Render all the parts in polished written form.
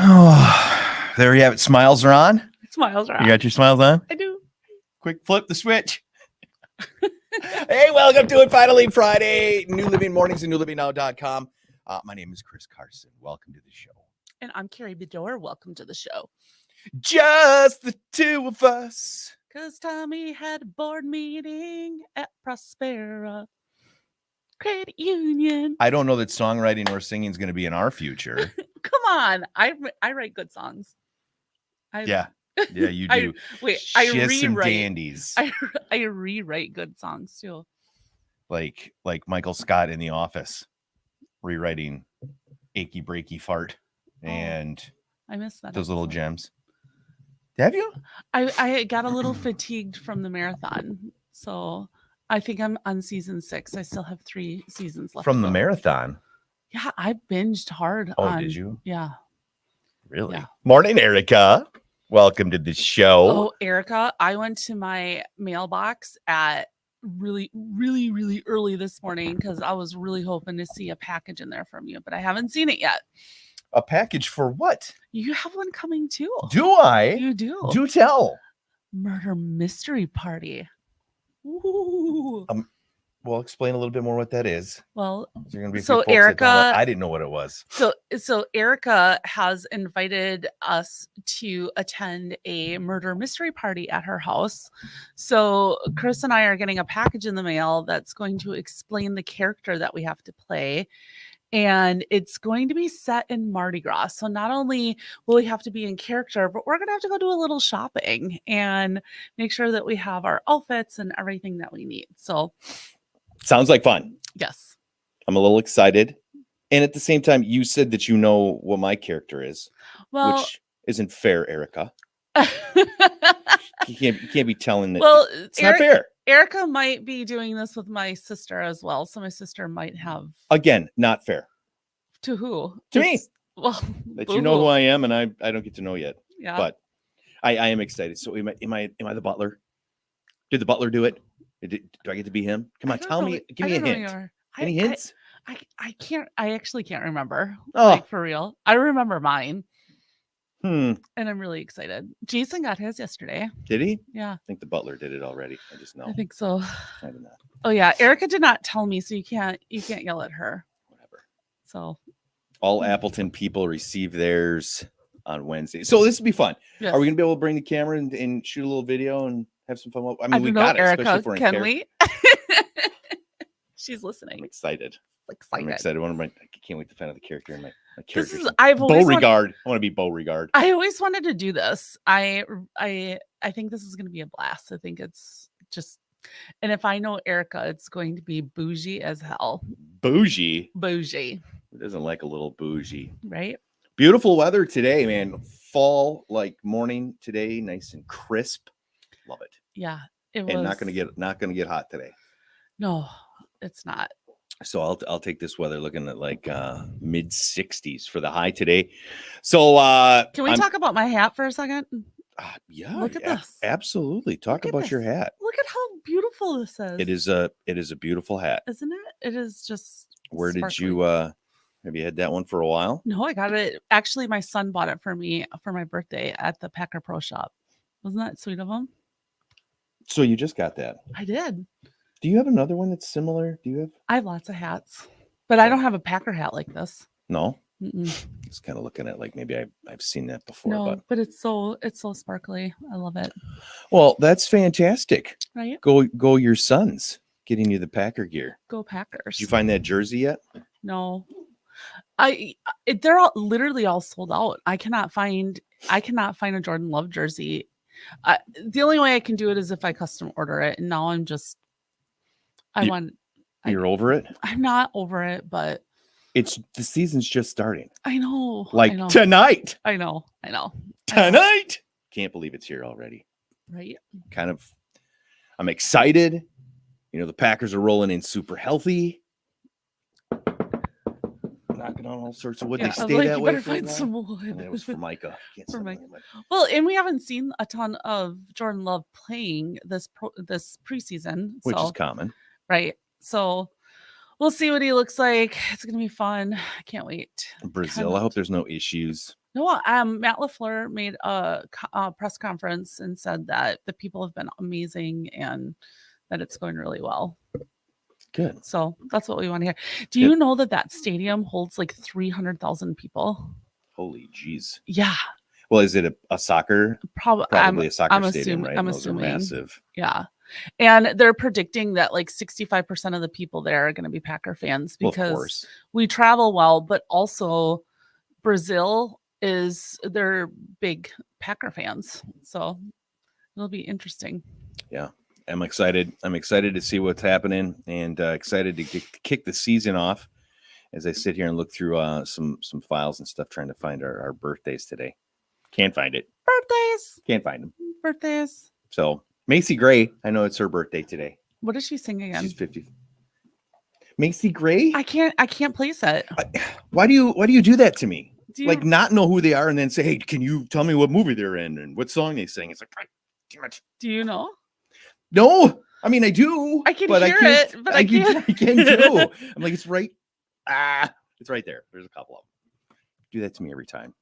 Oh, there you have it. Smiles are on. Smiles are on. You got your smiles on? I do. Quick flip the switch. Hey, welcome to it. Finally, Friday. New Living Mornings and newlivingnow.com. My name is Chris Carson. Welcome to the show. And I'm Carrie Bedore. Welcome to the show. Just the two of us. Because Tommy had a board meeting at Prospera Credit Union. I don't know that songwriting or singing is going to be in our future. Come on. I write good songs. Yeah, you do. I rewrite dandies. I rewrite good songs too. Like Michael Scott in The Office, rewriting "Achy Breaky Fart" and I missed that. Those little gems. Have you? I got a little fatigued from the marathon, so I think I'm on season 6. I still have 3 seasons left. From the marathon? Yeah, I binged hard. Oh, did you? Yeah. Really? Yeah. Morning, Erica. Welcome to the show. Oh, Erica, I went to my mailbox at really early this morning because I was really hoping to see a package in there from you, but I haven't seen it yet. A package for what? You have one coming too. Do I? You do. Do tell. Murder mystery party. Ooh. Well, explain a little bit more what that is. Well, You're gonna be so Erica, I didn't know what it was. So Erica has invited us to attend a murder mystery party at her house. So Chris and I are getting a package in the mail that's going to explain the character that we have to play. And it's going to be set in Mardi Gras. So not only will we have to be in character, but we're going to have to go do a little shopping and make sure that we have our outfits and everything that we need. So sounds like fun. Yes. I'm a little excited. And at the same time, you said that you know what my character is, which isn't fair, Erica. you can't be telling that. Well, it's not fair. Erica might be doing this with my sister as well. So my sister might have. Again, not fair. To who? To me. Well, that you know who I am and I don't get to know yet. Yeah. But I am excited. So am I the butler? Did the butler do it? Do I get to be him? Come on, tell me. Give me a hint. Any hints? I can't. I actually can't remember. Oh, like for real. I remember mine. And I'm really excited. Jason got his yesterday. Did he? Yeah. I think the butler did it already. I just know. I think so. I did not. Oh yeah. Erica did not tell me, so you can't yell at her. Whatever. So all Appleton people receive theirs on Wednesday. So this would be fun. Yes. Are we gonna be able to bring the camera and shoot a little video and have some fun? I mean, we got it. Erica, can we? She's listening. I'm excited. I'm excited. I can't wait to find out the character in my character. Beauregard. I want to be Beauregard. I always wanted to do this. I think this is going to be a blast. I think it's just, and if I know Erica, it's going to be bougie as hell. Bougie. Who doesn't like a little bougie? Right. Beautiful weather today, man. Fall like morning today, nice and crisp. Love it. Yeah, it was. And not gonna get hot today. No, it's not. So I'll take this weather looking at like mid 60s for the high today. So can we talk about my hat for a second? Yeah. Look at this. Absolutely. Talk about your hat. Look at how beautiful this is. It is a beautiful hat. Isn't it? It is just Where sparkly. Did you have you had that one for a while? No, I got it. Actually, my son bought it for me for my birthday at the Packer Pro Shop. Wasn't that sweet of him? So you just got that? I did. Do you have another one that's similar? I have lots of hats, but I don't have a Packer hat like this. No. Mm-mm. Just kind of looking at like maybe I've seen that before. No, but it's so sparkly. I love it. Well, that's fantastic. Right? Go your sons getting you the Packer gear. Go Packers. Did you find that jersey yet? No. They're all literally all sold out. I cannot find a Jordan Love jersey. The only way I can do it is if I custom order it, and now I'm just. You're over it? I'm not over it, but the season's just starting. I know. Tonight. I know. Tonight. Can't believe it's here already. Right. I'm excited. The Packers are rolling in super healthy. Knocking on all sorts of wood. They stay that way. Better find some wood. It was for Micah. Well, and we haven't seen a ton of Jordan Love playing this preseason, which is common. Right. So we'll see what he looks like. It's going to be fun. I can't wait. Brazil. I hope there's no issues. No, Matt LaFleur made a press conference and said that the people have been amazing and that it's going really well. Good. So that's what we want to hear. Do Yep. you know that stadium holds like 300,000 people? Holy jeez. Yeah, Well, is it a soccer? probably A soccer I'm stadium, assuming. right? I'm And those are assuming. massive. Yeah, and they're predicting that like 65% of the people there are going to be Packer fans Well, of because course. we travel well, but also Brazil they're big Packer fans, so it'll be interesting. Yeah, I'm excited. I'm excited to see what's happening and excited to kick the season off as I sit here and look through some files and stuff trying to find our birthdays today. Can't find it. Birthdays, Can't find them. birthdays. So Macy Gray, I know it's her birthday today. What does she sing again? She's 50. Macy Gray? I can't place it. Why do you do that to me? Do you, Like not know who they are and then say, hey, can you tell me what movie they're in and what song they sing? It's like, damn it. do you know? No, I mean I do. I can but hear can't, it, but I can't. I can't do. I'm like, it's right. It's right there. There's a couple of them. Do that to me every time.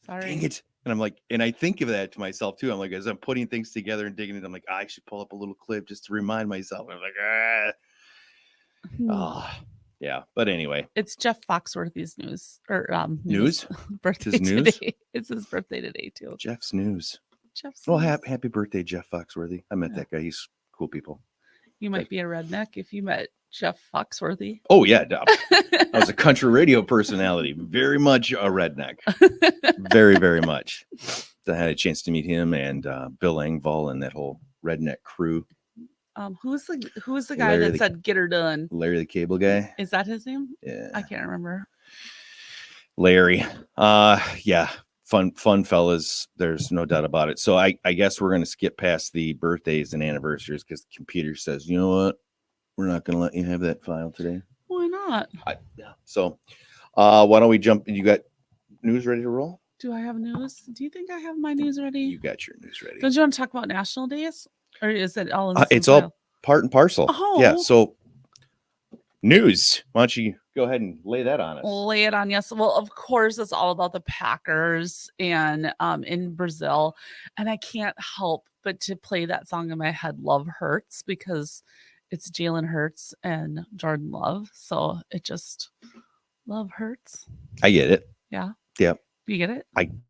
Sorry. Dang it. And I'm like, and I think of that to myself too. I'm like, as I'm putting things together and digging it, I'm like, I should pull up a little clip just to remind myself. I'm like, yeah. But anyway, it's Jeff Foxworthy's news or news. birthday It's his today. news? It's his birthday today too. Jeff's news. Jeff's Well, news. happy birthday, Jeff Foxworthy. I met that guy. He's cool people. You might be a redneck if you met Jeff Foxworthy. Oh yeah, I was a country radio personality, very much a redneck, very, very much. I had a chance to meet him and Bill Engvall and that whole redneck crew. Who's the guy Larry that said "Get her done"? Larry the Cable Guy. Is that his name? Yeah, I can't remember. Larry. Yeah, fun fellas. There's no doubt about it. So I guess we're gonna skip past the birthdays and anniversaries because the computer says, you know what, we're not gonna let you have that file today. Why not? Yeah. So, why don't we jump? You got news ready to roll? Do I have news? Do you think I have my news ready? You got your news ready. Don't you want to talk about national days, or is it all in the It's same all file? part and parcel. Oh. Yeah. So, news. Why don't you go ahead and lay that on us? Lay it on. Yes. Well, of course, it's all about the Packers and in Brazil, and I can't help but to play that song in my head, "Love Hurts," because it's Jalen Hurts and Jordan Love, so it just love hurts. I get it. Yeah. Yeah. You get it?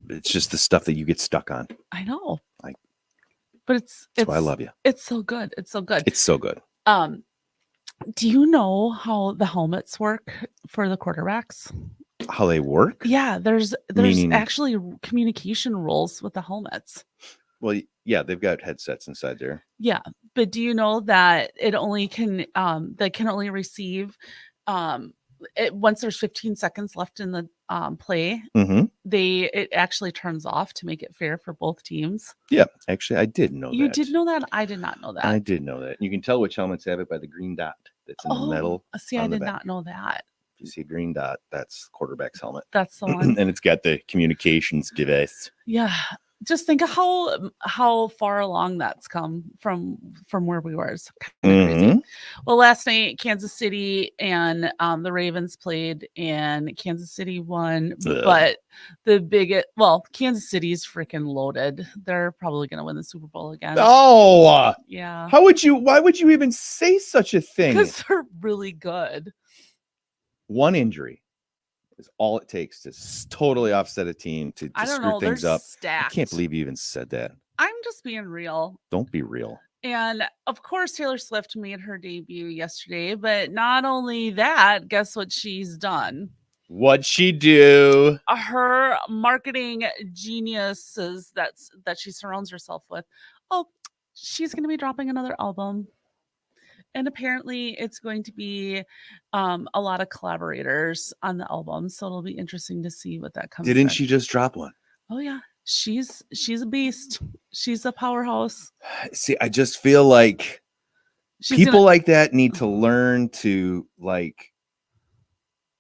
It's just the stuff that you get stuck on. I know. Like, but it's That's why I love you. It's so good. It's so good. It's so good. Do you know how the helmets work for the quarterbacks? How they work? Yeah, there's Meaning- actually communication rules with the helmets. Well, yeah, they've got headsets inside there. Yeah, but do you know that it only can they can only receive once there's 15 seconds left in the play, Mm-hmm. it actually turns off to make it fair for both teams. Yeah, actually, I did know that. You did know that? I did not know that. I did know that. You can tell which helmets have it by the green dot that's in the metal. See, on I the did back. not know that. If you see a green dot, that's quarterback's helmet. That's the one. And it's got the communications device. Yeah. Just think of how far along that's come from where we were. It's kind of crazy. Well, last night Kansas City and the Ravens played, and Kansas City won. Ugh. But Kansas City's freaking loaded. They're probably going to win the Super Bowl again. Oh, yeah. why would you even say such a thing? Because they're really good. One injury is all it takes to totally offset a team to I don't screw know. things They're up. stacked. I can't believe you even said that. I'm just being real. Don't be real. And of course, Taylor Swift made her debut yesterday. But not only that, guess what she's done? What'd she do? Her marketing geniuses that she surrounds herself with. Oh, she's going to be dropping another album. And apparently it's going to be a lot of collaborators on the album. So it'll be interesting to see what that comes. Didn't she just drop one? Oh yeah. She's a beast. She's a powerhouse. See, I just feel like people like that need to learn to like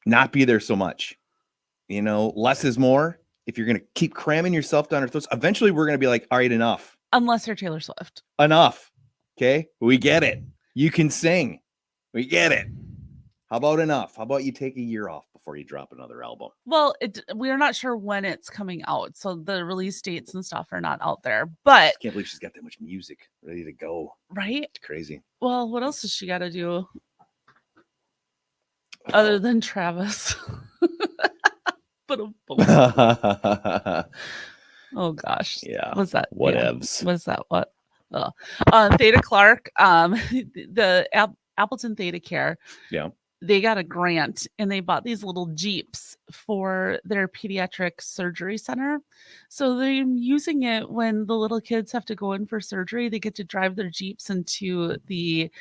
not be there so much. You know, less is more. If you're going to keep cramming yourself down our throats, eventually we're going to be like, all right, enough. Unless you're Taylor Swift. Enough. Okay. We get it. You can sing. We get it. How about enough? How about you take a year off before you drop another album? Well, we're not sure when it's coming out, so the release dates and stuff are not out there. But I can't believe she's got that much music ready to go. Right? It's crazy. Well, what else does she got to do other than Travis? But oh gosh, yeah. What's that? Whatevs. What's that? What? Theta Clark, the Appleton Theta Care. Yeah. They got a grant and they bought these little Jeeps for their pediatric surgery center. So they're using it when the little kids have to go in for surgery. They get to drive their Jeeps into the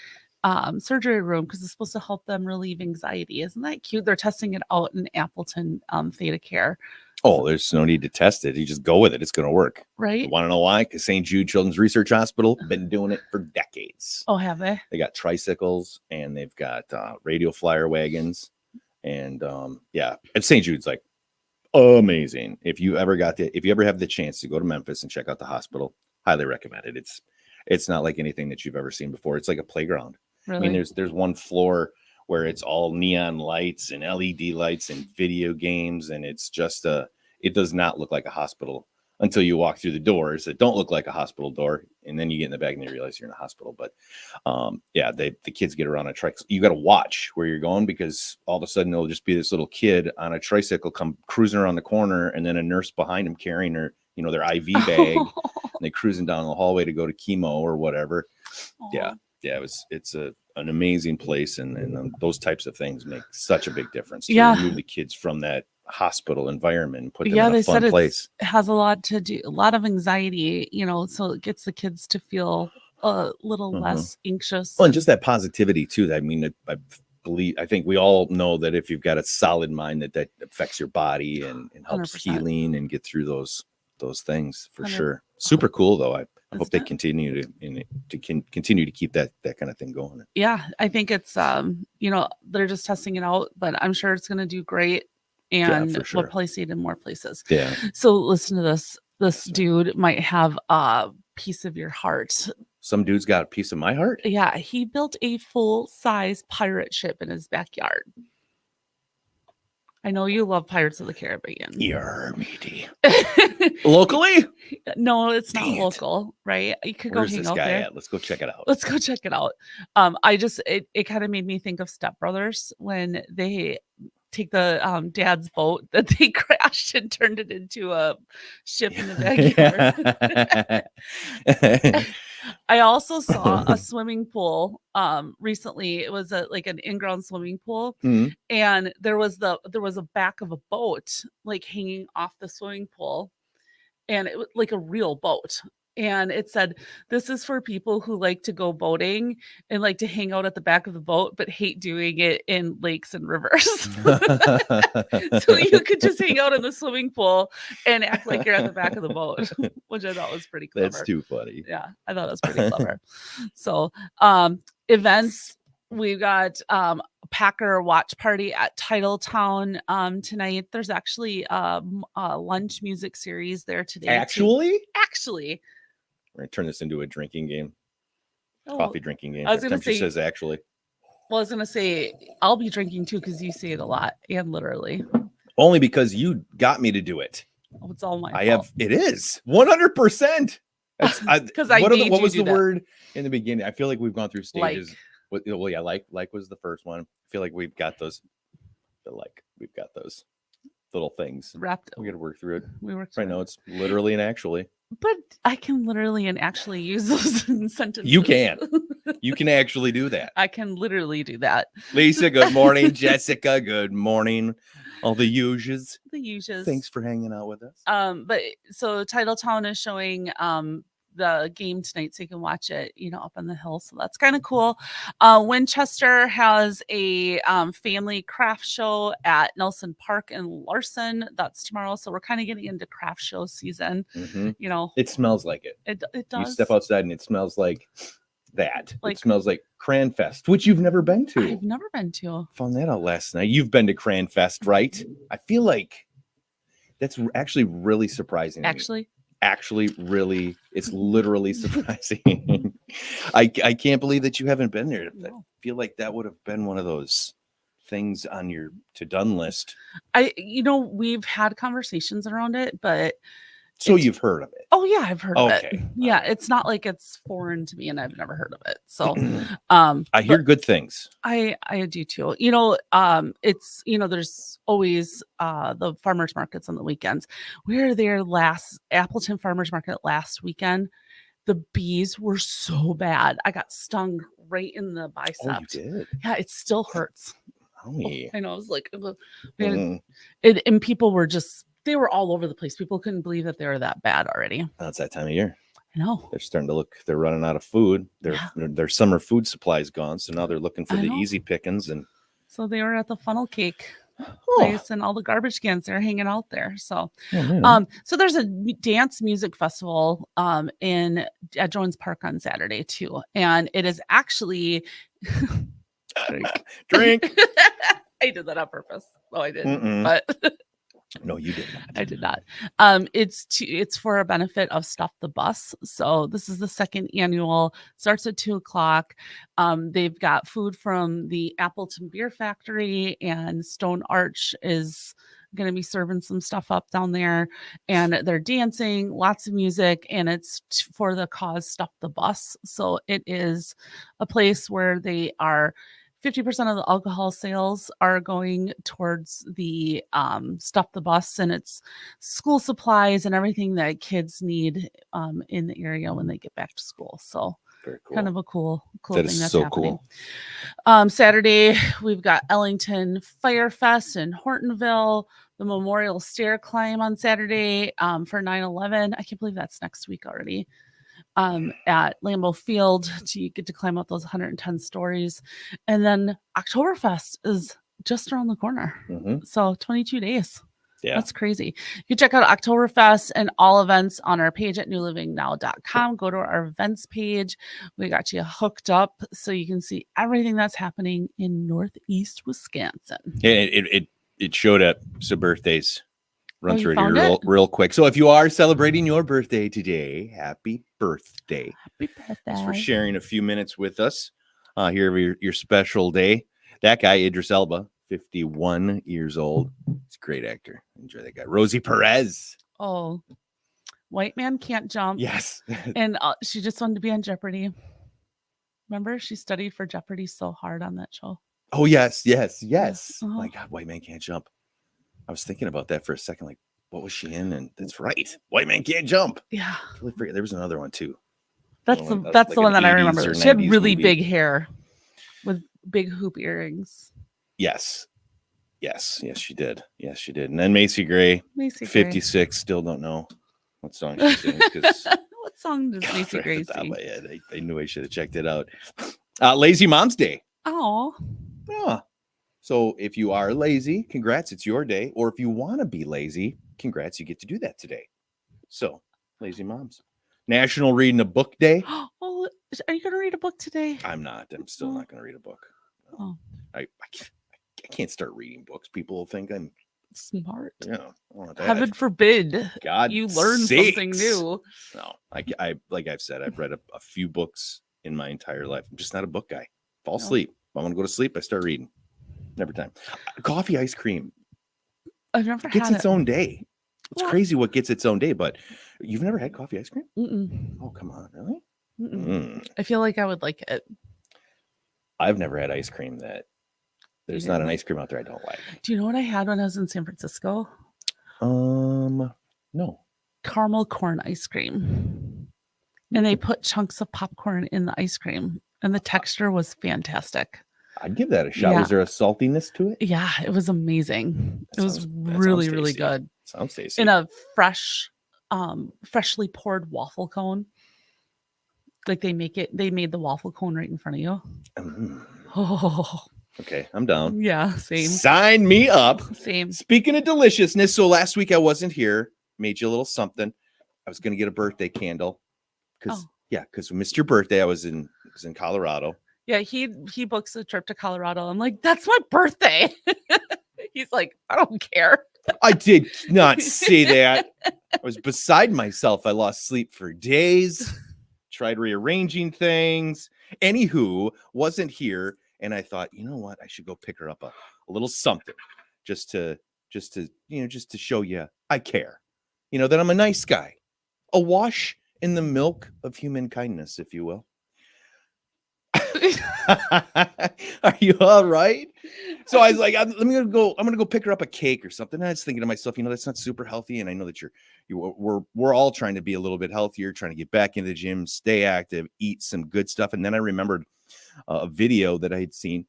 surgery room because it's supposed to help them relieve anxiety. Isn't that cute? They're testing it out in Appleton Theta Care. Oh, there's no need to test it. You just go with it. It's going to work. Right. You want to know why? Because St. Jude Children's Research Hospital been doing it for decades. Oh, have they? They got tricycles and they've got radio flyer wagons. And yeah, at St. Jude's like amazing. If you ever have the chance to go to Memphis and check out the hospital, highly recommend it. It's not like anything that you've ever seen before. It's like a playground. Really? I mean, there's one floor where it's all neon lights and LED lights and video games, and it's just it does not look like a hospital until you walk through the doors that don't look like a hospital door, and then you get in the back and you realize you're in a hospital. But yeah, the kids get around a tricycle. You got to watch where you're going because all of a sudden there'll just be this little kid on a tricycle come cruising around the corner, and then a nurse behind him carrying her, their IV bag, and they cruising down the hallway to go to chemo or whatever. Yeah. Yeah, it's an amazing place, and those types of things make such a big difference to remove the kids from that hospital environment and put them in a fun place. It has a lot to do, a lot of anxiety, so it gets the kids to feel a little less anxious. Well, and just that positivity too. I mean, I think we all know that if you've got a solid mind, that affects your body and helps 100%. healing and get through those things for 100%. sure. Super cool though. I hope they continue to continue to keep that kind of thing going. Yeah, I think it's they're just testing it out, but I'm sure it's going to do great, and we'll probably see it in more places. Yeah. So listen to this. This dude might have a piece of your heart. Some dude's got a piece of my heart. Yeah, he built a full-size pirate ship in his backyard. I know you love Pirates of the Caribbean. You're meaty. Locally? No, it's not local, right? You could Where's go hang this out guy there. at? Let's go check it out. Let's go check it out. It kind of made me think of Step Brothers when they take the dad's boat that they crashed and turned it into a ship in the backyard. I also saw a swimming pool recently. It was like an in-ground swimming pool, and there was a back of a boat like hanging off the swimming pool, and it was like a real boat. And it said, "This is for people who like to go boating and like to hang out at the back of the boat, but hate doing it in lakes and rivers." So you could just hang out in the swimming pool and act like you're at the back of the boat, which I thought was pretty clever. That's too funny. Yeah, I thought it was pretty clever. So events, we've got a Packer watch party at Titletown tonight. There's actually a lunch music series there today. Actually? We're going to turn this into a drinking game. Oh, Coffee drinking game. I was going to say, she says actually. Well, I was going to say, I'll be drinking too because you say it a lot and literally. Only because you got me to do it. Oh, it's all my fault. It is 100%. Because what was the word in the beginning? I feel like we've gone through stages. Like was the first one. I feel like we've got those. We've got those little things wrapped. We got to work through it. We work. Right now, it's literally and actually. But I can literally and actually use those in sentences. You can. You can actually do that. I can literally do that. Lisa, good morning. Jessica, good morning. All the usuals. Thanks for hanging out with us. But so Titletown is showing the game tonight, so you can watch it, up on the hill. So that's kind of cool. Winchester has a family craft show at Nelson Park in Larson. That's tomorrow. So we're kind of getting into craft show season. It smells like it. It does. You step outside and it smells like that. It smells like Cranfest, which you've never been to. I've never been to. Found that out last night. You've been to Cranfest, right? I feel like that's actually really surprising. Actually, really, it's literally surprising. I can't believe that you haven't been there. I feel like that would have been one of those things on your to-done list? We've had conversations around it, but So you've heard of it. Oh yeah, I've heard of it. Okay. Yeah, it's not like it's foreign to me and I've never heard of it. So I hear good things. I do too. It's there's always the farmers markets on the weekends. We were there Appleton Farmers Market last weekend. The bees were so bad. I got stung right in the bicep. Oh, you did? Yeah, it still hurts. Oh, yeah. I know. I was like, and people were they were all over the place. People couldn't believe that they were that bad already. That's that time of year. I know. They're running out of food. Their summer food supply is gone. So now they're looking for the easy pickings. And so they were at the funnel cake place and all the garbage cans, they're hanging out there. So, so there's a dance music festival at Jones Park on Saturday too. And it is actually drink. I did that on purpose. Oh, I didn't, but no, you did not. I did not. It's for a benefit of Stuff the Bus. So this is the second annual, starts at 2:00. They've got food from the Appleton Beer Factory, and Stone Arch is going to be serving some stuff up down there, and they're dancing, lots of music, and it's for the cause Stuff the Bus. So it is a place where they are 50% of the alcohol sales are going towards the Stuff the Bus, and it's school supplies and everything that kids need in the area when they get back to school. So very cool. Kind of a cool that thing that's so happening. Cool. Saturday, we've got Ellington Fire Fest in Hortonville, the Memorial Stair Climb on Saturday for 9/11. I can't believe that's next week already. At Lambeau Field, you get to climb up those 110 stories. And then Oktoberfest is just around the corner. So 22 days. Yeah. That's crazy. You can check out Oktoberfest and all events on our page at newlivingnow.com. Go to our events page. We got you hooked up so you can see everything that's happening in Northeast Wisconsin. Yeah, it showed up. So birthdays. Run through it here real quick. So if you are celebrating your birthday today, happy birthday. Happy birthday. Thanks for sharing a few minutes with us here your special day. That guy, Idris Elba, 51 years old. He's a great actor. Enjoy that guy. Rosie Perez. Oh, White Man Can't Jump. Yes. And she just wanted to be on Jeopardy. Remember? She studied for Jeopardy so hard on that show. Oh, yes. My God, White Man Can't Jump. I was thinking about that for a second. Like, what was she in? And that's right. White Man Can't Jump. Yeah. I totally forget. There was another one too. That's the one that I remember. She had really big hair with big hoop earrings. Yes, she did. Yes, she did. And then Macy Gray, 56. Still don't know what song she sings. What song does Macy Gray sing? I knew I should have checked it out. Lazy Mom's Day. Oh. Yeah. So if you are lazy, congrats, it's your day. Or if you want to be lazy, congrats, you get to do that today. So, lazy moms. National Reading a Book Day. Oh, are you going to read a book today? I'm not. I'm still not going to read a book. No. I can't start reading books. People will think I'm smart. Yeah. Heaven forbid God you learn something new. No, I like I've said, I've read a few books in my entire life. I'm just not a book guy. Fall asleep. If I want to go to sleep, I start reading. Never time. Coffee ice cream. I've never gets had its own day. It's crazy what gets its own day, but you've never had coffee ice cream? Mm-mm. Oh, come on, really? I feel like I would like it. I've never had ice cream that there's not an ice cream out there I don't like. Do you know what I had when I was in San Francisco? No. Caramel corn ice cream. And they put chunks of popcorn in the ice cream, and the texture was fantastic. I'd give that a shot. Yeah. Was there a saltiness to it? Yeah, it was amazing. It was really, really good. Sounds tasty. In a freshly poured waffle cone. Like they made the waffle cone right in front of you. Oh. Okay, I'm down. Yeah, same. Sign me up. Same. Speaking of deliciousness, so last week I wasn't here. Made you a little something. I was gonna get a birthday candle. Because missed your birthday. I was in Colorado. Yeah, he books a trip to Colorado. I'm like, that's my birthday. He's like, I don't care. I did not say that. I was beside myself. I lost sleep for days. Tried rearranging things. Anywho, wasn't here. And I thought, you know what? I should go pick her up a little something just to show you I care. That I'm a nice guy. A wash in the milk of human kindness, if you will. Are you all right? So I was like, I'm gonna go pick her up a cake or something. And I was thinking to myself, that's not super healthy, and I know that we're all trying to be a little bit healthier, trying to get back into the gym, stay active, eat some good stuff. And then I remembered a video that I had seen.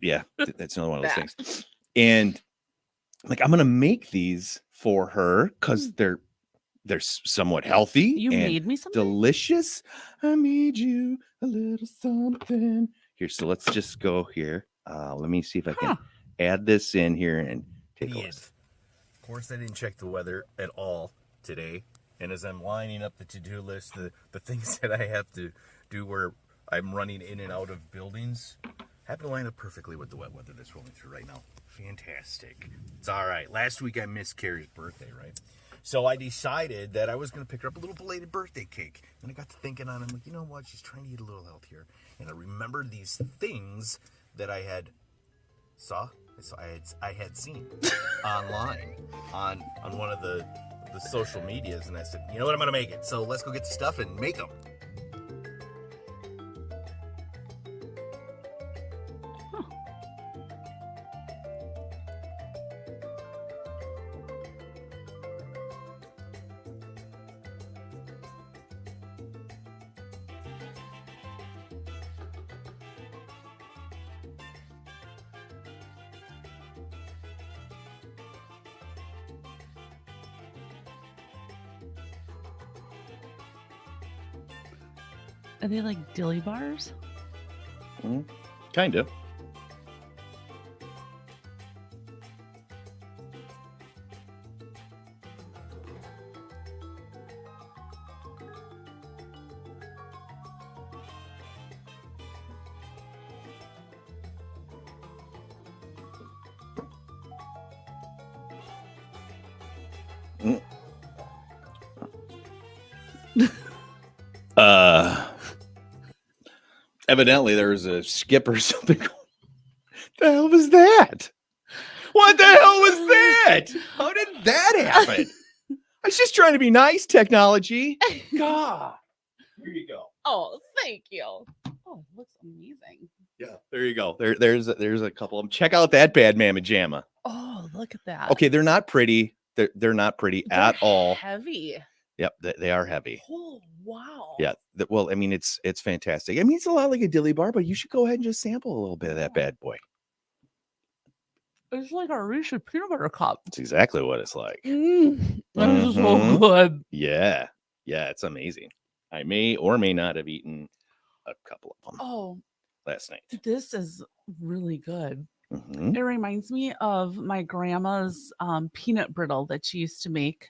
Yeah, that's another one of those things. And like, I'm gonna make these for her because they're somewhat healthy. You made me something delicious. I made you a little something here. So let's just go here. Let me see if I can add this in here and take a look. Of course, I didn't check the weather at all today. And as I'm lining up the to-do list, the things that I have to do where I'm running in and out of buildings happen to line up perfectly with the wet weather that's rolling through right now. Fantastic. It's all right. Last week I missed Carrie's birthday, right? So I decided that I was going to pick her up a little belated birthday cake. And I got to thinking on it. I'm like, you know what? She's trying to eat a little healthier. And I remembered these things that I had seen online on one of the social medias. And I said, you know what? I'm going to make it. So let's go get the stuff and make them. Are they like dilly bars? Kind of. Evidently there was a skip or something. What the hell was that? What the hell was that? How did that happen? I was just trying to be nice, technology. God. Here you go. Oh, thank you. Oh, it looks amazing. Yeah, there you go. There's a couple of them. Check out that bad mamma jamma. Oh, look at that. Okay, they're not pretty. They're not pretty at all. Heavy. Yep, they are heavy. Oh, wow. Yeah. Well, I mean, it's fantastic. I mean, it's a lot like a dilly bar, but you should go ahead and just sample a little bit of that bad boy. It's like a Reese's peanut butter cup. It's exactly what it's like. That is so good. Yeah, it's amazing. I may or may not have eaten a couple of them last night. This is really good. Mm-hmm. It reminds me of my grandma's peanut brittle that she used to make.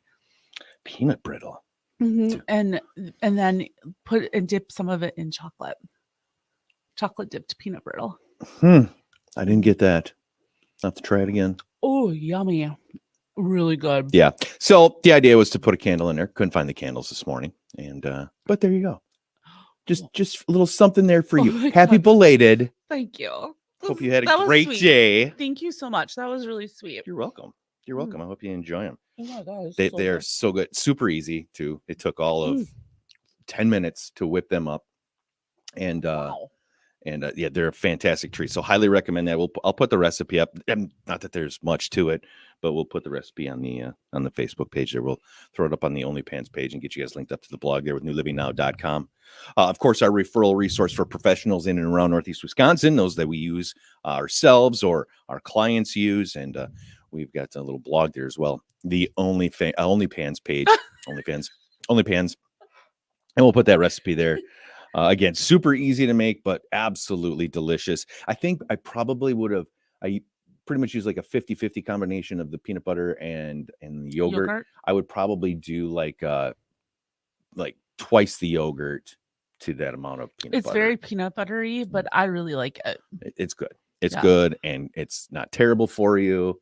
Peanut brittle. Mm-hmm. And then dip some of it in chocolate dipped peanut brittle. I didn't get that. I'll have to try it again. Oh, yummy. Really good. Yeah. So the idea was to put a candle in there. Couldn't find the candles this morning. And but there you go. Just a little something there for you. Happy belated. Thank you. Hope you had a great day. Thank you so much. That was really sweet. You're welcome. You're welcome. I hope you enjoy them. Oh my God, they are so good. Super easy too. It took all of 10 minutes to whip them up. And wow. And yeah, they're a fantastic treat. So highly recommend that. I'll put the recipe up. Not that there's much to it, but we'll put the recipe on the Facebook page there. We'll throw it up on the OnlyPans page and get you guys linked up to the blog there with newlivingnow.com. Of course, our referral resource for professionals in and around Northeast Wisconsin, those that we use ourselves or our clients use. And we've got a little blog there as well. The OnlyPans page, OnlyPans. And we'll put that recipe there. Again, super easy to make, but absolutely delicious. I think I probably would have, I pretty much use like a 50-50 combination of the peanut butter and the yogurt. I would probably do like twice the yogurt to that amount of peanut butter. It's very peanut buttery, but I really like it. It's good. It's good, and it's not terrible for you.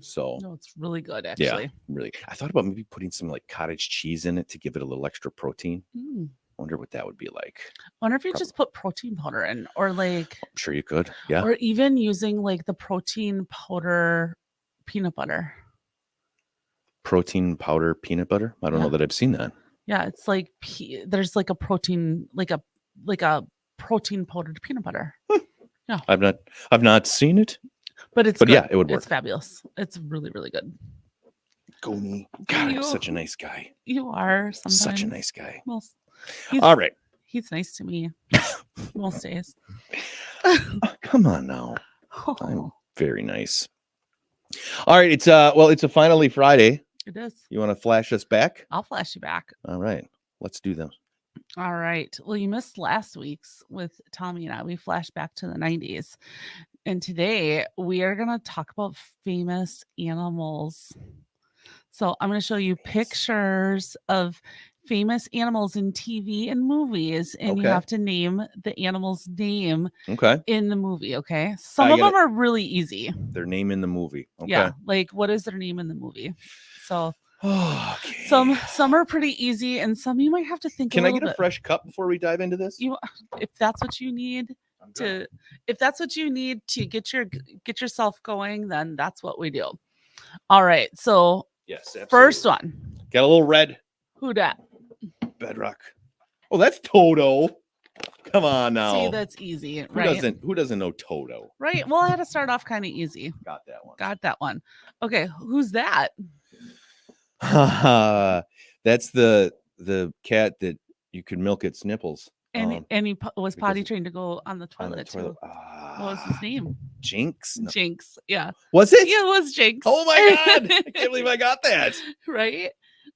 So no, it's really good, actually. Yeah, really. I thought about maybe putting some like cottage cheese in it to give it a little extra protein. Wonder what that would be like. Wonder if you just put protein powder in, or like, I'm sure you could. Yeah. or even using like the protein powder peanut butter. Protein powder peanut butter. I don't know that I've seen that. Yeah, it's like there's like a protein, like a protein powdered peanut butter. Yeah, I've not seen it, but it's but good. yeah, it would work. It's fabulous. It's really, really good. Go me. God, I'm such a nice guy. You are sometimes Such a nice guy. Well, all right. He's nice to me most days. Come on now. Oh. I'm very nice. All right, it's a finally Friday. It is. You want to flash us back? I'll flash you back. All right, let's do them. All right. Well, you missed last week's with Tommy and I. We flashed back to the 90s. And today we are going to talk about famous animals. So I'm going to show you pictures of famous animals in TV and movies, and you have to name the animal's name in the movie. Okay. Some of them are really easy. Their name in the movie. Okay. Yeah. Like, what is their name in the movie? So some are pretty easy, and some you might have to think. Can I get a fresh cup before we dive into this? If that's what you need to get yourself going, then that's what we do. All right. So yes, absolutely. First one. Got a little red. Who dat? Bedrock. Oh, that's Toto. Come on now. See, that's easy, right? Who doesn't know Toto? Right. Well, I had to start off kind of easy. Got that one. Okay, who's that? That's the cat that you could milk its nipples. And he was potty trained to go on the toilet. Too. What was his name? Jinx. No. Jinx. Yeah. Was it? Yeah, it was Jinx. Oh my God! I can't believe I got that. Right.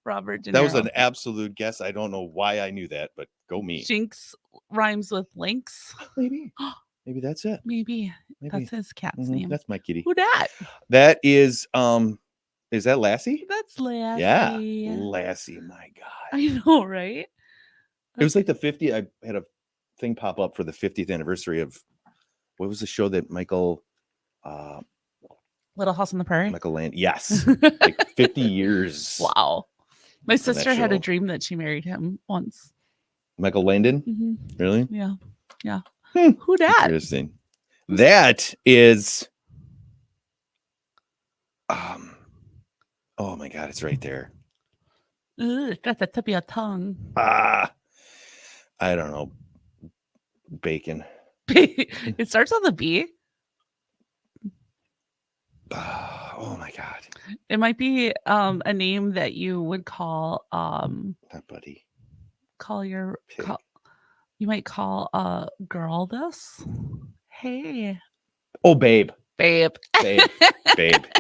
Robert De Niro. That was an absolute guess. I don't know why I knew that, but go me. Jinx rhymes with lynx. Maybe that's it. Maybe that's his cat's name. That's my kitty. Who dat? That is that Lassie? That's Lassie. Yeah, Lassie. My God. I know, right? It was like the 50. I had a thing pop up for the 50th anniversary of what was the show that Michael Little House on the Prairie? Michael Land. Yes. Like 50 years. Wow. My sister had a dream that she married him once. Michael Landon? Mm-hmm. Really? Yeah. Yeah. Who dat? Interesting. That is oh my God, it's right there. It's got the tip of your tongue. I don't know. Bacon. It starts on the B. Oh my God. It might be a name that you would call not Buddy. You might call a girl this. Hey. Oh, Babe. Babe.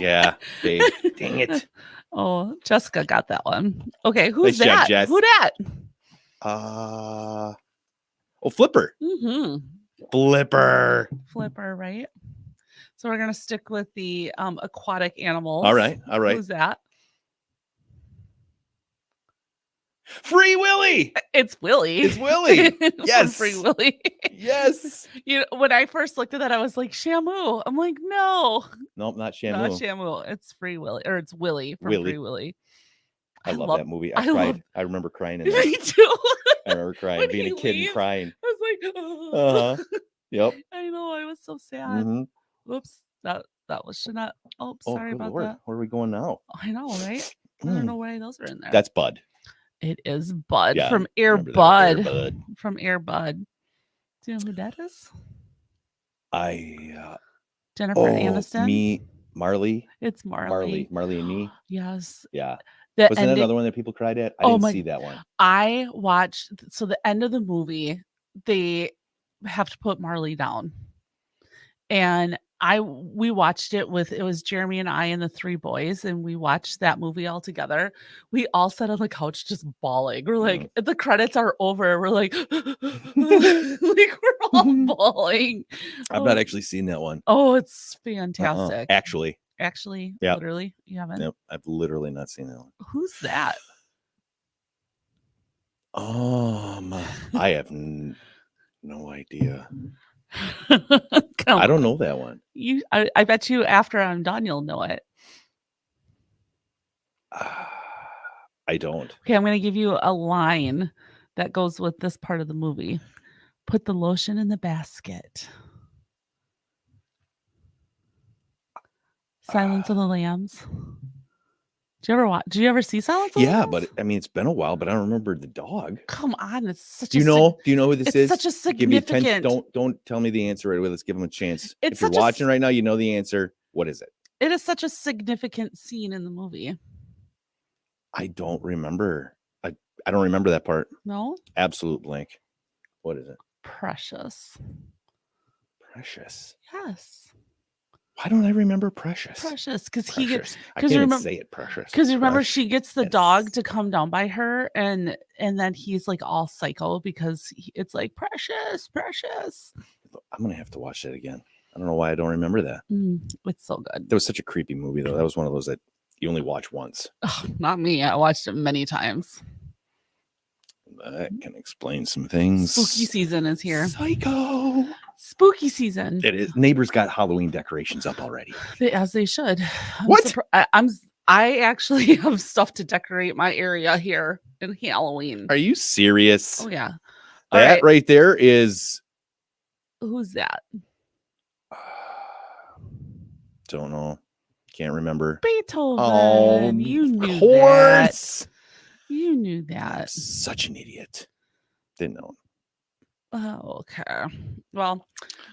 Yeah, Babe. Dang it. Oh, Jessica got that one. Okay, who's that? Who dat? Flipper. Mm-hmm. Flipper, right? So we're gonna stick with the aquatic animals. All right. Who's that? Free Willy. It's Willy. Yes. Free Willy. Yes. When I first looked at that, I was like, Shamu. I'm like, no. Nope, not Shamu. Not Shamu. It's Free Willy, or it's Willy from Free Willy. I love that movie. I cried. I remember crying in that. Me too. I remember crying, being a kid and crying. I was like, oh. Yep. I know. I was so sad. Mm-hmm. Whoops. That was Jeanette. Oh, sorry about that. Where are we going now? I know, right? I don't know why those are in there. That's Bud. It is Bud from Air Bud. From Air Bud. Do you know who that is? Jennifer Aniston. Marley. It's Marley. Marley and Me. Yes. Yeah. Wasn't that another one that people cried at? I didn't see that one. I watched. So the end of the movie, they have to put Marley down, and we watched it it was Jeremy and I and the three boys, and we watched that movie all together. We all sat on the couch just bawling. We're like, the credits are over. We're like, we're all bawling. I've not actually seen that one. Oh, it's fantastic. Actually, yep. Literally, you haven't. Nope, I've literally not seen that one. Who's that? I have no idea. I don't know that one. I bet you after I'm done, you'll know it. I don't. Okay, I'm going to give you a line that goes with this part of the movie. Put the lotion in the basket. Silence of the Lambs. Do you ever watch? Do you ever see Silence of the Yeah, Lambs? but I mean, it's been a while, but I don't remember the dog. Come on, it's such. Do you know? Do you know who this it's is? such a Give me attention. significant. Don't tell me the answer right away. Let's give him a chance. It's if you're such a watching right now, you know the answer. What is it? It is such a significant scene in the movie. I don't remember. I don't remember that part. No? Absolute blank. What is it? Precious. Precious. Yes. Why don't I remember Precious? Precious, because Precious. he gets. I can't even say it. Precious. Because you remember Precious. she gets the dog to come down by her, and then he's like all psycho because it's like precious, precious. I'm gonna have to watch that again. I don't know why I don't remember that. It's so good. That was such a creepy movie, though. That was one of those that you only watch once. Not me. I watched it many times. That can explain some things. Spooky season is here. Psycho. Spooky season. It is. Neighbors got Halloween decorations up already. As they should. What? I actually have stuff to decorate my area here in Halloween. Are you serious? Oh yeah. That right there is. Who's that? Don't know. Can't remember. Beethoven. Oh, you knew course. that. You knew that. I'm such an idiot. Didn't know. Oh, okay. Well,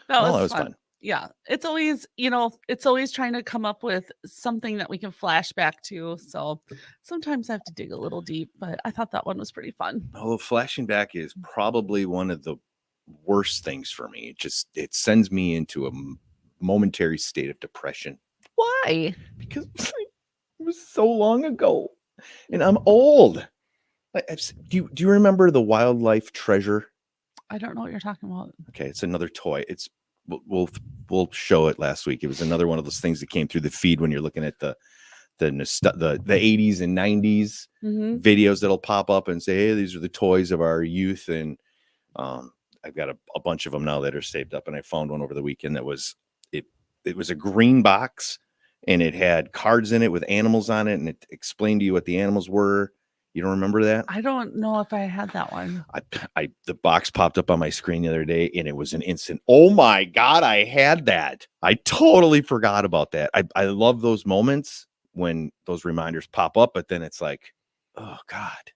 that was fun. Yeah. It's always, it's always trying to come up with something that we can flash back to. So sometimes I have to dig a little deep, but I thought that one was pretty fun. Although flashing back is probably one of the worst things for me. It sends me into a momentary state of depression. Why? Because it was so long ago. And I'm old. Do you remember the Wildlife Treasure? I don't know what you're talking about. Okay, it's another toy. We'll show it last week. It was another one of those things that came through the feed when you're looking at the 80s and 90s videos that'll pop up and say, hey, these are the toys of our youth. And I've got a bunch of them now that are saved up. And I found one over the weekend that was it was a green box, and it had cards in it with animals on it, and it explained to you what the animals were. You don't remember that? I don't know if I had that one. The box popped up on my screen the other day, and it was an instant, oh my God, I had that. I totally forgot about that. I love those moments when those reminders pop up, but then it's like, oh God.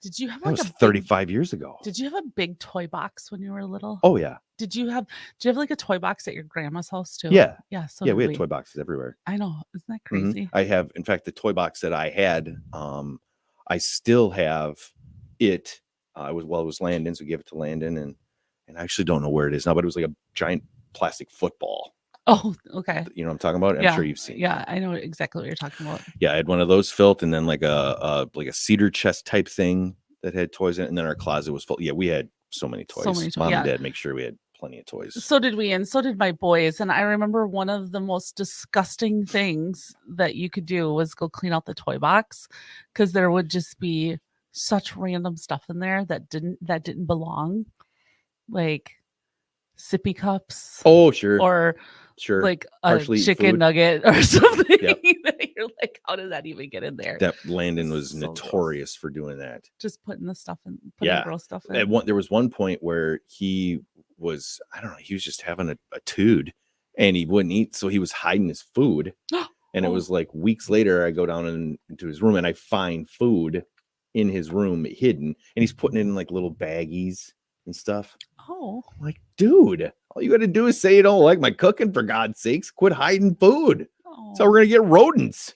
Did you have that was 35 years ago. Did you have a big toy box when you were little? Oh yeah. Do you have like a toy box at your grandma's house too? Yeah. Yeah. So yeah, we had toy boxes everywhere. I know. Isn't that crazy? I have, in fact, the toy box that I had, I still have it. It was Landon's. We gave it to Landon, and I actually don't know where it is now, but it was like a giant plastic football. Oh, okay. You know what I'm talking about? I'm sure you've seen. Yeah, I know exactly what you're talking about. Yeah, I had one of those filled, and then like a cedar chest type thing that had toys in it, and then our closet was full. Yeah, we had so many toys. Mom and Dad make sure we had plenty of toys. So did we, and so did my boys. And I remember one of the most disgusting things that you could do was go clean out the toy box, because there would just be such random stuff in there that didn't belong, like sippy cups. Oh, sure. Or like a chicken nugget or something. Yep. That you're like, how did that even get in there? That Landon was notorious for doing that. Just putting the stuff in, putting gross stuff in. There was one point where he was, I don't know, he was just having a tood, and he wouldn't eat, so he was hiding his food. And it was like weeks later, I go down into his room and I find food in his room hidden, and he's putting it in like little baggies and stuff. Oh, I'm like, dude, all you got to do is say you don't like my cooking, for God's sakes. Quit hiding food. Oh. So we're gonna get rodents.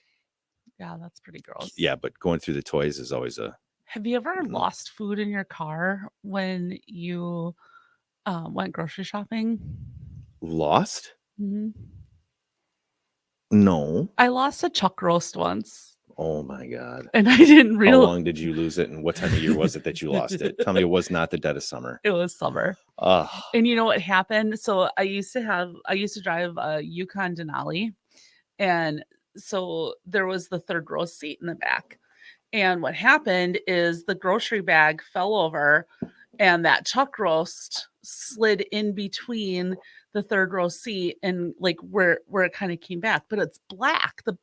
Yeah, that's pretty gross. Yeah, but going through the toys is always a. Have you ever lost food in your car when you went grocery shopping? Lost? Mm-hmm. No. I lost a chuck roast once. Oh my God. And I didn't realize. How long did you lose it, and what time of year was it that you lost it? Tell me it was not the dead of summer. It was summer. And you know what happened? So I used to drive a Yukon Denali, and so there was the third row seat in the back. And what happened is the grocery bag fell over, and that chuck roast slid in between the third row seat and like where it kind of came back, but it's black. The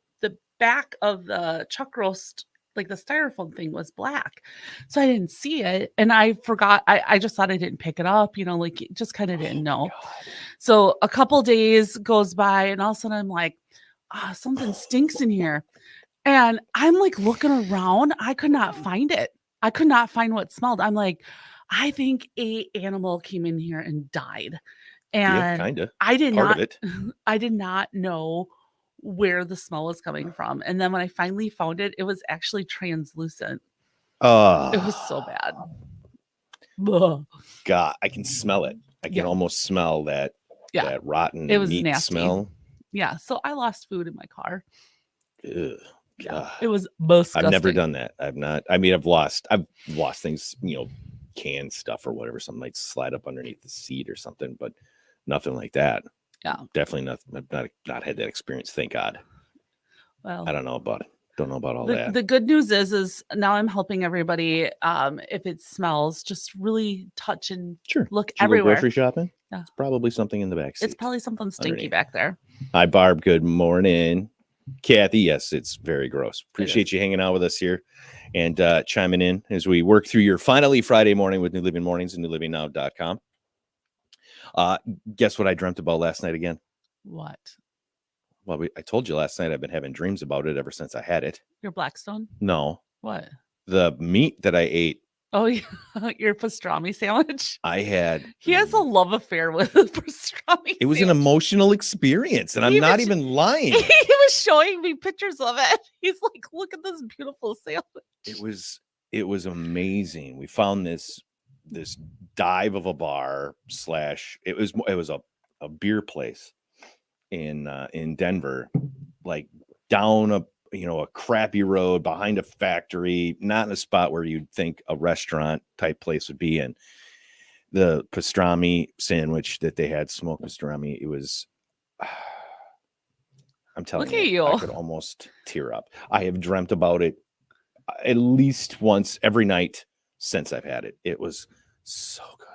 back of the chuck roast like the styrofoam thing was black. So I didn't see it. And I forgot. I just thought I didn't pick it up, like just kind of didn't know. God. So a couple days goes by and all of a sudden I'm like, something stinks in here. And I'm like looking around. I could not find it. I could not find what smelled. I'm like, I think a animal came in here and died. Yeah, And kind of. I did Part not of it. I did not know where the smell was coming from. And then when I finally found it, it was actually translucent. It was so bad. Ugh. God, I can smell it. I can almost smell that rotten It was meat nasty. smell. Yeah. So I lost food in my car. Ugh, Yeah. It was disgusting. I've never done that. I've not. I mean, I've lost things, canned stuff or whatever. Something might slide up underneath the seat or something, but nothing like that. Yeah. Definitely nothing. I've not had that experience. Thank God. Well, I don't know about it. Don't know about all that. The good news is now I'm helping everybody. If it smells, just really touch and look everywhere. Grocery shopping? Yeah. It's probably something in the back seat. It's probably something stinky back there. Hi, Barb. Good morning. Kathy, yes, it's very gross. Appreciate you hanging out with us here and chiming in as we work through your finally Friday morning with New Living Mornings and newlivingnow.com. Guess what I dreamt about last night again? What? Well, I told you last night I've been having dreams about it ever since I had it. Your Blackstone? No. What? The meat that I ate. Oh, yeah. Your pastrami sandwich? He has a love affair with pastrami. It was an emotional experience, and I'm not even lying. He was showing me pictures of it. He's like, look at this beautiful sandwich. It was amazing. We found this dive of a bar / it was a beer place in Denver, like down a crappy road behind a factory, not in a spot where you'd think a restaurant type place would be in. The pastrami sandwich that they had, smoked pastrami, it was, I'm telling you, I could almost tear up. I have dreamt about it at least once every night since I've had it. It was so good.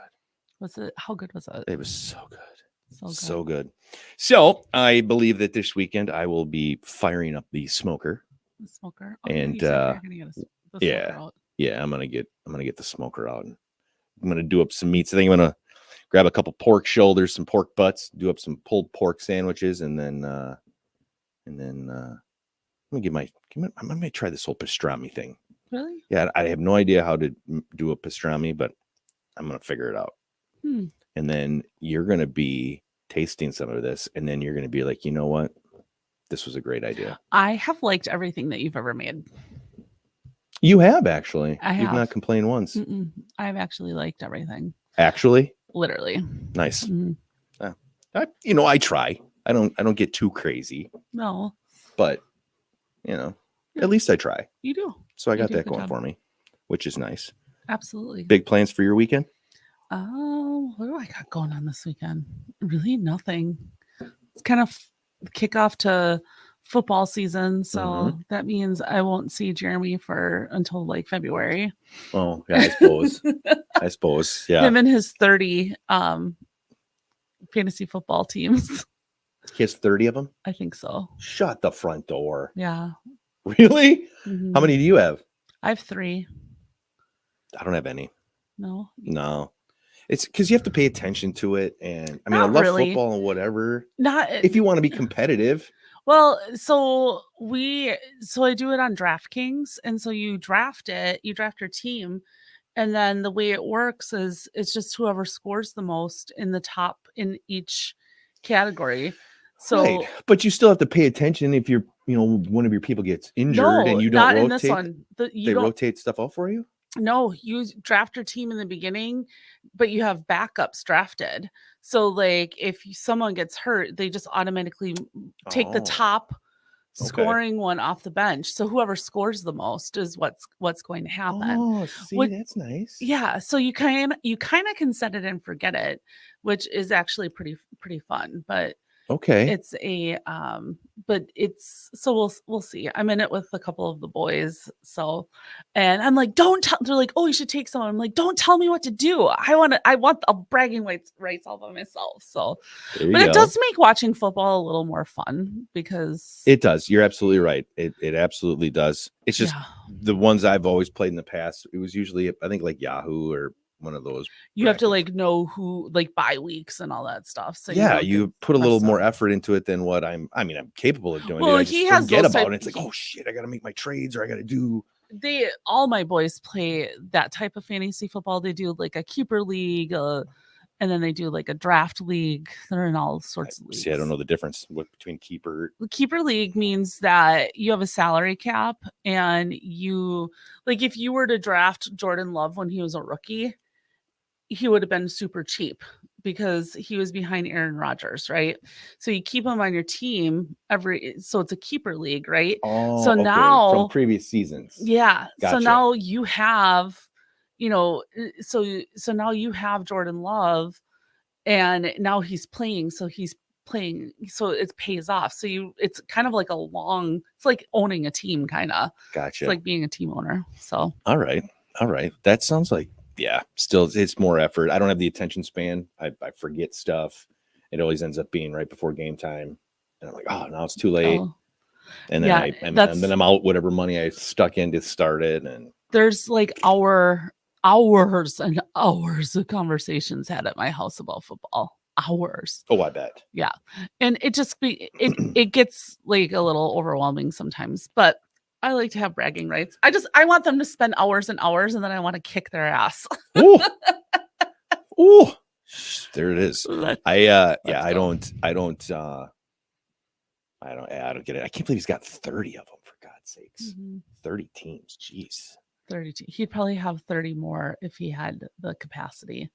How good was it? It was so good. So good. So I believe that this weekend I will be firing up the smoker. The smoker. And I'm gonna get the smoker out, and I'm gonna do up some meats. I think I'm gonna grab a couple pork shoulders, some pork butts, do up some pulled pork sandwiches, and then I'm gonna try this whole pastrami thing. Really? Yeah, I have no idea how to do a pastrami, but I'm gonna figure it out. And then you're going to be tasting some of this, and then you're going to be like, you know what? This was a great idea. I have liked everything that you've ever made. You have, actually. You've not complained once. I've actually liked everything. Actually? Literally. Nice. I try. I don't get too crazy. No. But, at least I try. You do. So I got that going for me, which is nice. Absolutely. Big plans for your weekend? What do I got going on this weekend? Really nothing. It's kind of kickoff to football season, so that means I won't see Jeremy until like February. Oh, yeah, I suppose. Yeah. Him and his 30 fantasy football teams. He has 30 of them? I think so. Shut the front door. Yeah. Really? How many do you have? I have 3. I don't have any. No. It's because you have to pay attention to it, and I mean, I love football and whatever. Not if you want to be competitive. Well, so I do it on DraftKings, and so you draft your team, and then the way it works is it's just whoever scores the most in the top in each category. So, right. But you still have to pay attention if one of your people gets injured and you don't not rotate. In this one. They rotate stuff out for you? No, you draft your team in the beginning, but you have backups drafted. So like if someone gets hurt, they just automatically take the top scoring one off the bench. So whoever scores the most is what's going to happen. Oh, see, that's nice. Yeah. So you kind of can set it and forget it, which is actually pretty fun. But Okay. It's a but it's so we'll see. I'm in it with a couple of the boys. So and I'm like, don't tell they're like, oh, you should take someone. I'm like, don't tell me what to do. I want a bragging rights all by myself. So There you but go. it does make watching football a little more fun because It does. You're absolutely right. It absolutely does. It's just the ones I've always played in the past. It was usually, I think, like Yahoo or one of those. You have to like know who like bye weeks and all that stuff. So yeah, you put a little more up. effort into it than what I'm capable of doing. Well, I just he has forget those about it. It's like, oh shit, I got to make my trades or I got to do. All my boys play that type of fantasy football. They do like a keeper league, and then they do like a draft league. They're in all sorts of leagues. See, I don't know the difference between keeper. Keeper league means that you have a salary cap, and you like if you were to draft Jordan Love when he was a rookie, he would have been super cheap because he was behind Aaron Rodgers, right? So you keep him on your team so it's a keeper league, right? Oh, so okay. now From previous seasons. Yeah. Gotcha. So now you have, so now you have Jordan Love and now he's playing. So it pays off. So it's kind of like it's like owning a team kind of. Gotcha. It's like being a team owner. So. All right. That sounds like, still it's more effort. I don't have the attention span. I forget stuff. It always ends up being right before game time. And I'm like, oh, now it's too late. Oh. And then and then I'm out whatever money I stuck in to start it. And there's like hours and hours of conversations had at my house about football. Hours. Oh, I bet. Yeah. And it gets like a little overwhelming sometimes, but I like to have bragging rights. I want them to spend hours and hours and then I want to kick their ass. Ooh. There it is. I don't get it. I can't believe he's got 30 of them, for God's sakes. 30 teams. Jeez. 30. He'd probably have 30 more if he had the capacity.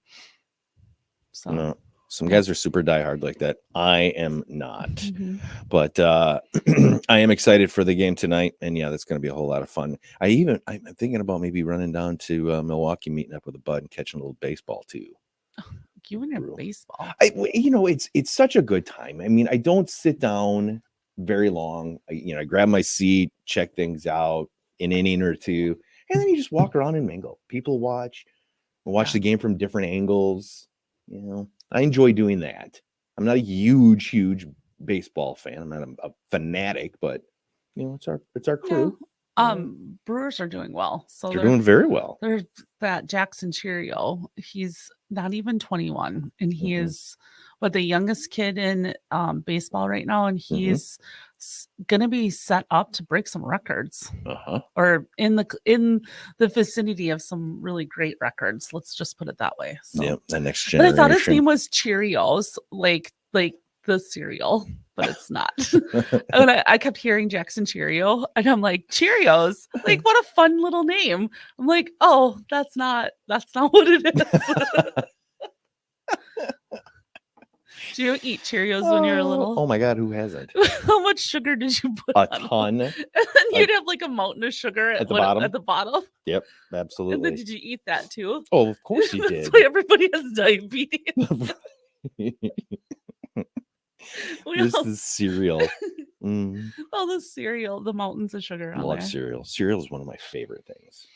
So no. Some guys are super diehard like that. I am not, but I am excited for the game tonight. And that's going to be a whole lot of fun. I'm thinking about maybe running down to Milwaukee, meeting up with a bud and catching a little baseball too. You and your baseball. It's such a good time. I mean, I don't sit down very long. I grab my seat, check things out, an inning or two, and then you just walk around and mingle. People watch the game from different angles. I enjoy doing that. I'm not a huge baseball fan. I'm not a fanatic, but it's our crew. Brewers are doing well. So they're doing very well. There's that Jackson Cheerio. He's not even 21, and he is the youngest kid in baseball right now, and he's gonna be set up to break some records, or in the vicinity of some really great records. Let's just put it that way. So. The next generation. But I thought his name was Cheerios, like the cereal, but it's not. And I kept hearing Jackson Cheerio, and I'm like, Cheerios, like what a fun little name. I'm like, oh, that's not what it is. Do you eat Cheerios when you're little? Oh my God, who hasn't? How much sugar did you put on? A ton. And then you'd have like a mountain of sugar at the bottom. Yep, absolutely. And then did you eat that too? Oh, of course you did. That's why everybody has diabetes. This is cereal. Oh, the cereal, the mountains of sugar. I love cereal. Cereal is one of my favorite things.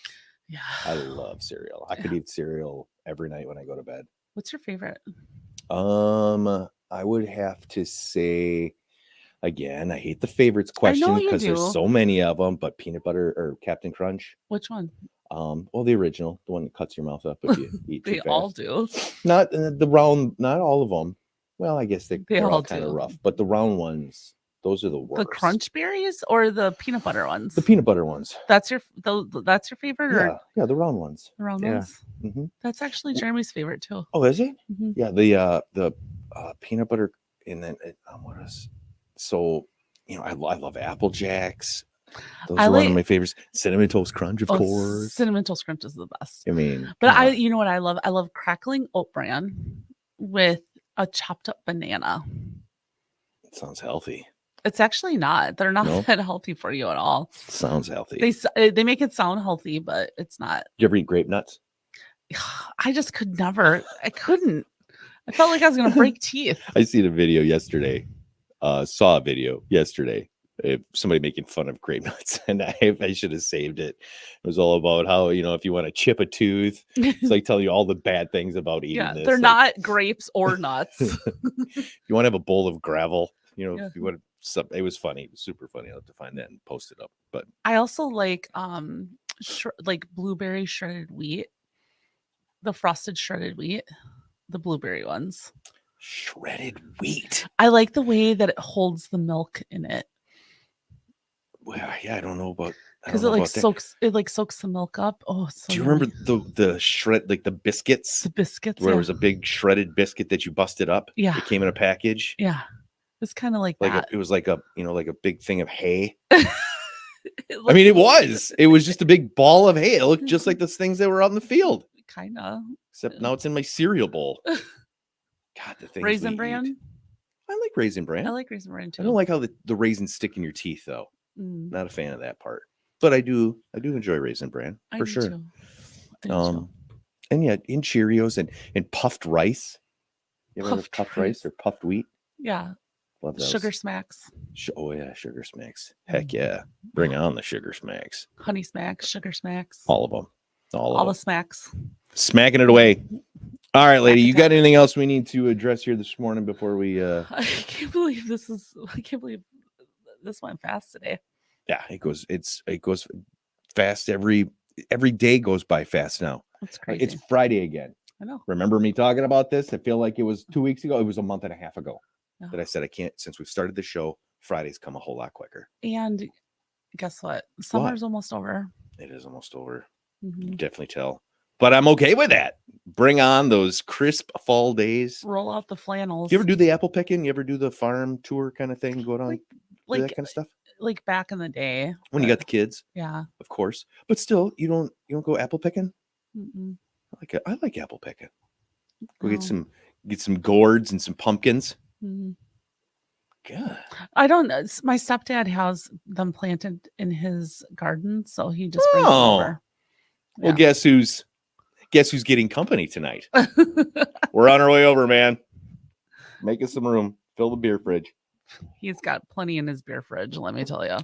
Yeah, I love cereal. I could eat cereal every night when I go to bed. What's your favorite? I would have to say, again, I hate the favorites question because there's so many of them, but peanut butter or Captain Crunch. Which one? Well, the original, the one that cuts your mouth up if you eat too fast. They all do. Not the round, not all of them. Well, I guess they're all kind of rough, but the round ones, those are the worst. The crunch berries or the peanut butter ones? The peanut butter ones. That's your favorite? Or? Yeah, the round ones. The round ones. That's actually Jeremy's favorite too. Oh, is it? Yeah, the peanut butter, and then what is? So I love Apple Jacks. Those are one of my favorites. Cinnamon Toast Crunch, of course. Cinnamon Toast Crunch is the best. I mean, but you know what I love? I love crackling oat bran with a chopped up banana. It sounds healthy. It's actually not. They're not that healthy for you at all. Sounds healthy. They make it sound healthy, but it's not. You ever eat grape nuts? I just could never. I couldn't. I felt like I was going to break teeth. I seen a video yesterday. saw a video yesterday. Somebody making fun of grape nuts, and I should have saved it. It was all about how, if you want to chip a tooth, it's like telling you all the bad things about eating this. They're not grapes or nuts. If you want to have a bowl of gravel, Yeah. if you want to, it was funny. It was super funny. I'll have to find that and post it up. But I also like like blueberry shredded wheat, the frosted shredded wheat, the blueberry ones. Shredded wheat. I like the way that it holds the milk in it. Well, yeah, I don't know about because it soaks the milk up. Oh, so do you remember the shred, like the biscuits? The biscuits, where it was a big shredded biscuit that you busted up. Yeah, it came in a package. Yeah, it's kind of like that. It was like a a big thing of hay. I mean, it was just a big ball of hay. It looked just like those things that were out in the field. Kind of. Except now it's in my cereal bowl. God, the things Raisin Bran. I like Raisin Bran. I like Raisin Bran too. I don't like how the raisins stick in your teeth though. Not a fan of that part. But I do enjoy Raisin Bran for sure. And yeah, in Cheerios and puffed rice. You ever have puffed rice or puffed wheat? Yeah. Love those. Sugar Smacks. Oh yeah, Sugar Smacks. Heck yeah. Bring on the Sugar Smacks. Honey Smacks, Sugar Smacks. All of them. All the smacks. Smacking it away. All right, lady, you got anything else we need to address here this morning before we I can't believe this went fast today. Yeah, it goes fast. Every day goes by fast now. That's crazy. It's Friday again. I know. Remember me talking about this? I feel like it was 2 weeks ago. It was a month and a half ago that I said I can't. Since we've started the show, Fridays come a whole lot quicker. And guess what? Summer's almost over. It is almost over. You can definitely tell. But I'm okay with that. Bring on those crisp fall days. Roll out the flannels. You ever do the apple picking? You ever do the farm tour kind of thing? Go on like that kind of stuff? Like back in the day. When you got the kids? Yeah. Of course. But still, you don't go apple picking? Mm-mm. I like apple picking. Go get some gourds and some pumpkins. Mm-hmm. God. I don't know. My stepdad has them planted in his garden, so he just brings them over. Yeah. Well, guess who's getting company tonight? We're on our way over, man. Make us some room. Fill the beer fridge. He's got plenty in his beer fridge, let me tell you.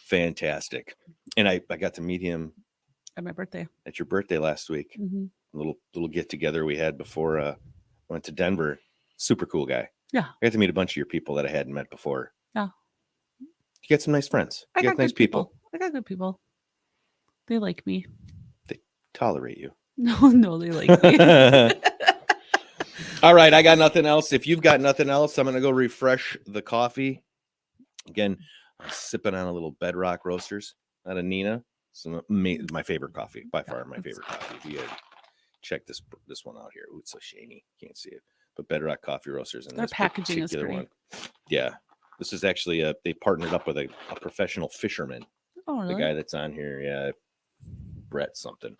Fantastic. And I got to meet him at my birthday. At your birthday last week. Mm-hmm. A little get together we had before I went to Denver. Super cool guy. Yeah. I got to meet a bunch of your people that I hadn't met before. Yeah. You got some nice friends. You got nice people. I got good people. They like me. They tolerate you. No, they like me. All right, I got nothing else. If you've got nothing else, I'm going to go refresh the coffee. Again, I'm sipping on a little Bedrock Roasters out of Nina. My favorite coffee, by far my favorite coffee. If you guys check this one out here. Ooh, it's so shiny. Can't see it. But Bedrock Coffee Roasters. And their packaging is great. One. Yeah. This is actually they partnered up with a professional fisherman. Oh, really? The guy that's on here, yeah, Brett something.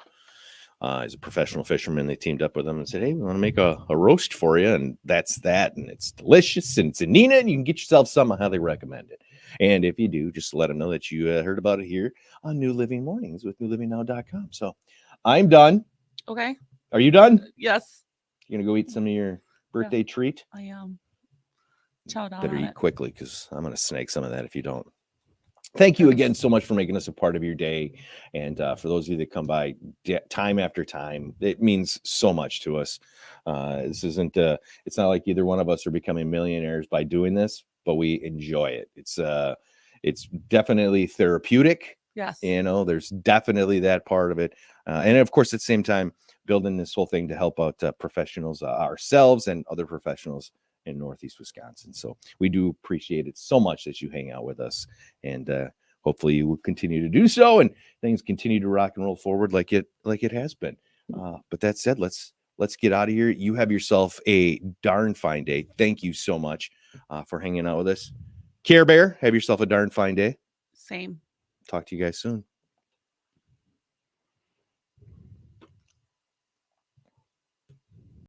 He's a professional fisherman. They teamed up with him and said, hey, we want to make a roast for you. And that's that. And it's delicious. And it's in Nina. And you can get yourself some. I highly recommend it. And if you do, just let them know that you heard about it here on New Living Mornings with newlivingnow.com. So I'm done. Okay. Are you done? Yes. You're going to go eat some of your birthday treat? I am. Chow down. Better eat quickly because I'm going to snag some of that if you don't. Thank you again so much for making us a part of your day. And for those of you that come by time after time, it means so much to us. This isn't, it's not like either one of us are becoming millionaires by doing this, but we enjoy it. It's definitely therapeutic. Yes. There's definitely that part of it. And of course, at the same time, building this whole thing to help out professionals ourselves and other professionals in Northeast Wisconsin. So we do appreciate it so much that you hang out with us, and hopefully you will continue to do so and things continue to rock and roll forward like it has been. But that said, let's get out of here. You have yourself a darn fine day. Thank you so much for hanging out with us. Care Bear, have yourself a darn fine day. Same. Talk to you guys soon.